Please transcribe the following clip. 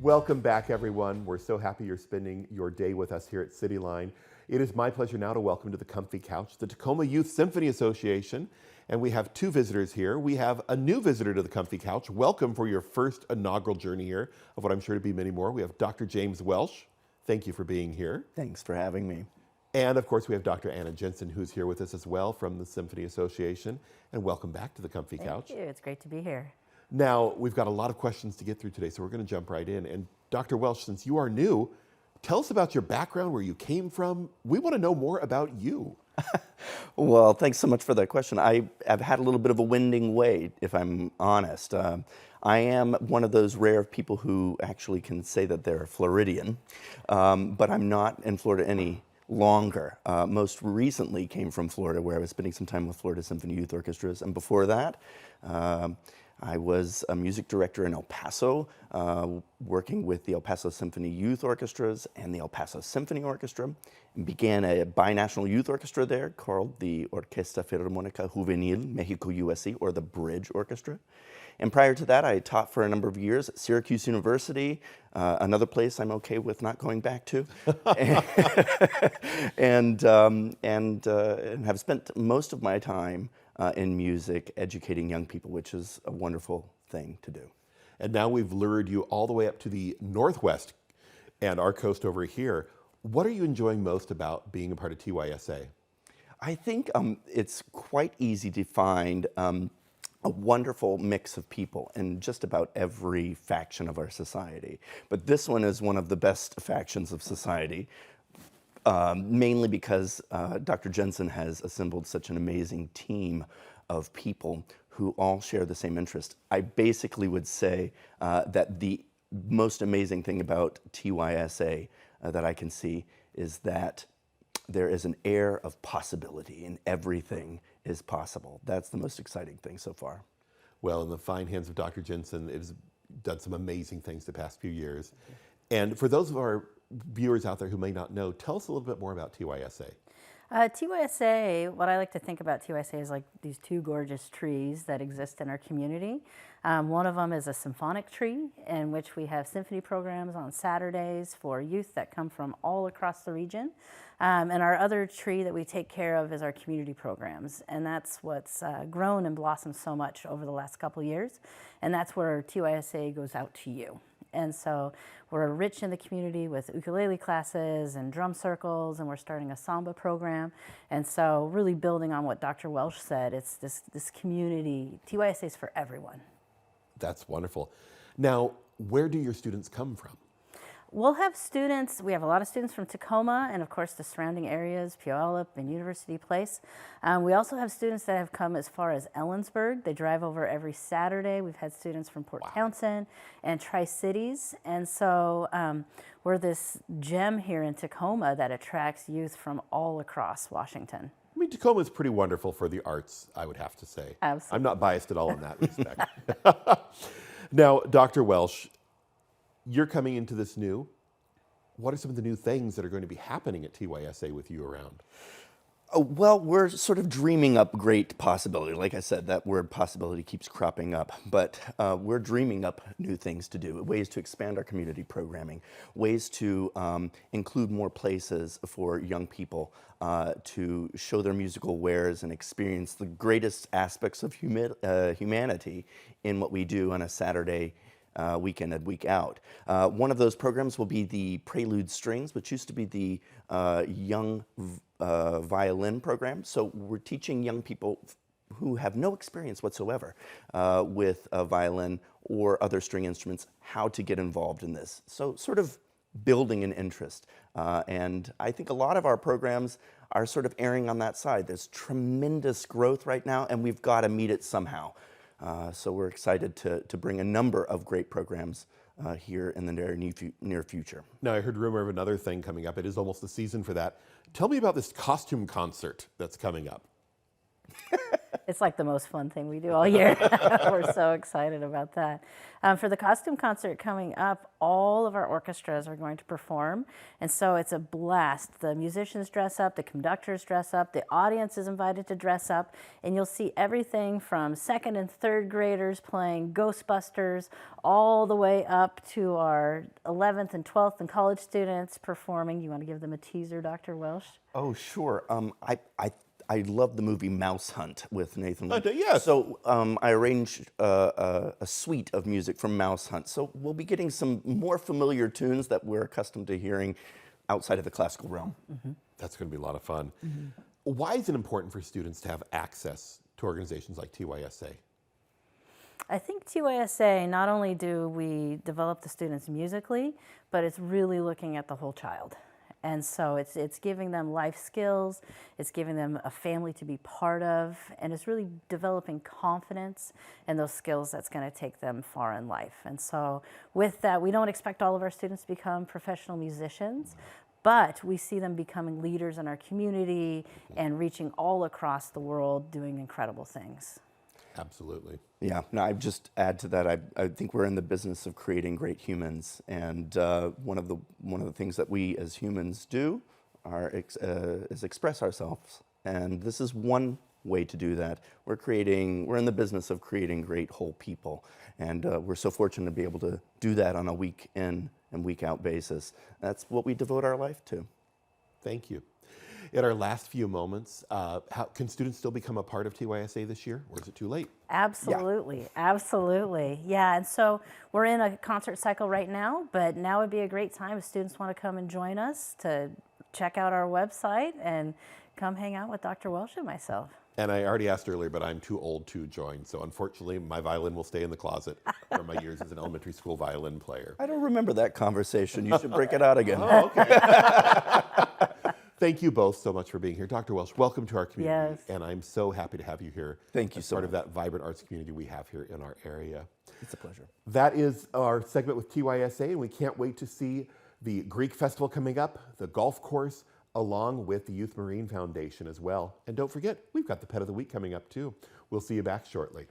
Welcome back, everyone. We're so happy you're spending your day with us here at Cityline. It is my pleasure now to welcome to the Comfy Couch the Tacoma Youth Symphony Association. And we have two visitors here. We have a new visitor to the Comfy Couch. Welcome for your first inaugural journey here of what I'm sure to be many more. We have Dr. James Welsh. Thank you for being here. Thanks for having me. And of course, we have Dr. Anna Jensen, who's here with us as well from the Symphony Association. And welcome back to the Comfy Couch. Thank you. It's great to be here. Now, we've got a lot of questions to get through today, so we're going to jump right in. And Dr. Welsh, since you are new, tell us about your background, where you came from. We want to know more about you. Well, thanks so much for that question. I've had a little bit of a winding way, if I'm honest. I am one of those rare people who actually can say that they're Floridian, but I'm not in Florida any longer. Most recently came from Florida, where I was spending some time with Florida Symphony Youth Orchestras, and before that, I was a music director in El Paso, working with the El Paso Symphony Youth Orchestras and the El Paso Symphony Orchestra, and began a binational youth orchestra there called the Orquesta Filarmónica Juvenil Mexico USC, or the Bridge Orchestra. And prior to that, I taught for a number of years at Syracuse University, another place I'm okay with not going back to, and have spent most of my time in music, educating young people, which is a wonderful thing to do. And now we've lured you all the way up to the Northwest and our coast over here. What are you enjoying most about being a part of TYSA? I think it's quite easy to find a wonderful mix of people in just about every faction of our society. But this one is one of the best factions of society, mainly because Dr. Jensen has assembled such an amazing team of people who all share the same interest. I basically would say that the most amazing thing about TYSA that I can see is that there is an air of possibility, and everything is possible. That's the most exciting thing so far. Well, in the fine hands of Dr. Jensen, it has done some amazing things the past few years. And for those of our viewers out there who may not know, tell us a little bit more about TYSA. TYSA, what I like to think about TYSA is like these two gorgeous trees that exist in our community. One of them is a symphonic tree, in which we have symphony programs on Saturdays for youth that come from all across the region. And our other tree that we take care of is our community programs. And that's what's grown and blossomed so much over the last couple of years. And that's where TYSA goes out to you. And so we're rich in the community with ukulele classes and drum circles, and we're starting a samba program. And so really building on what Dr. Welsh said, it's this community. TYSA is for everyone. That's wonderful. Now, where do your students come from? We'll have students, we have a lot of students from Tacoma and of course the surrounding areas, Puyallup and University Place. We also have students that have come as far as Ellensburg. They drive over every Saturday. We've had students from Port Townsend and Tri-Cities. And so we're this gem here in Tacoma that attracts youth from all across Washington. I mean, Tacoma is pretty wonderful for the arts, I would have to say. Absolutely. I'm not biased at all in that respect. Now, Dr. Welsh, you're coming into this new. What are some of the new things that are going to be happening at TYSA with you around? Well, we're sort of dreaming up great possibility. Like I said, that word possibility keeps cropping up, but we're dreaming up new things to do, ways to expand our community programming, ways to include more places for young people to show their musical wares and experience the greatest aspects of humanity in what we do on a Saturday week in and week out. One of those programs will be the Prelude Strings, which used to be the young violin program. So we're teaching young people who have no experience whatsoever with a violin or other string instruments how to get involved in this. So sort of building an interest. And I think a lot of our programs are sort of erring on that side. There's tremendous growth right now, and we've got to meet it somehow. So we're excited to bring a number of great programs here in the near future. Now, I heard rumor of another thing coming up. It is almost the season for that. Tell me about this costume concert that's coming up. It's like the most fun thing we do all year. We're so excited about that. For the costume concert coming up, all of our orchestras are going to perform. And so it's a blast. The musicians dress up, the conductors dress up, the audience is invited to dress up. And you'll see everything from second and third graders playing Ghostbusters all the way up to our 11th and 12th and college students performing. You want to give them a teaser, Dr. Welsh? Oh, sure. I love the movie Mouse Hunt with Nathan Lane. Yes. So I arranged a suite of music from Mouse Hunt. So we'll be getting some more familiar tunes that we're accustomed to hearing outside of the classical realm. That's going to be a lot of fun. Why is it important for students to have access to organizations like TYSA? I think TYSA, not only do we develop the students musically, but it's really looking at the whole child. And so it's giving them life skills, it's giving them a family to be part of, and it's really developing confidence in those skills that's going to take them far in life. And so with that, we don't expect all of our students to become professional musicians, but we see them becoming leaders in our community and reaching all across the world doing incredible things. Absolutely. Yeah, no, I'd just add to that. I think we're in the business of creating great humans, and one of the things that we as humans do is express ourselves, and this is one way to do that. We're in the business of creating great whole people, and we're so fortunate to be able to do that on a week in and week out basis. That's what we devote our life to. Thank you. In our last few moments, can students still become a part of TYSA this year, or is it too late? Absolutely, absolutely. Yeah, and so we're in a concert cycle right now, but now would be a great time if students want to come and join us to check out our website and come hang out with Dr. Welsh and myself. And I already asked earlier, but I'm too old to join, so unfortunately my violin will stay in the closet from my years as an elementary school violin player. I don't remember that conversation. You should break it out again. Oh, okay. Thank you both so much for being here. Dr. Welsh, welcome to our community. Yes. And I'm so happy to have you here. Thank you as so part of much. that vibrant arts community we have here in our area. It's a pleasure. That is our segment with TYSA, and we can't wait to see the Greek Festival coming up, the golf course, along with the Youth Marine Foundation as well. And don't forget, we've got the Pet of the Week coming up too. We'll see you back shortly.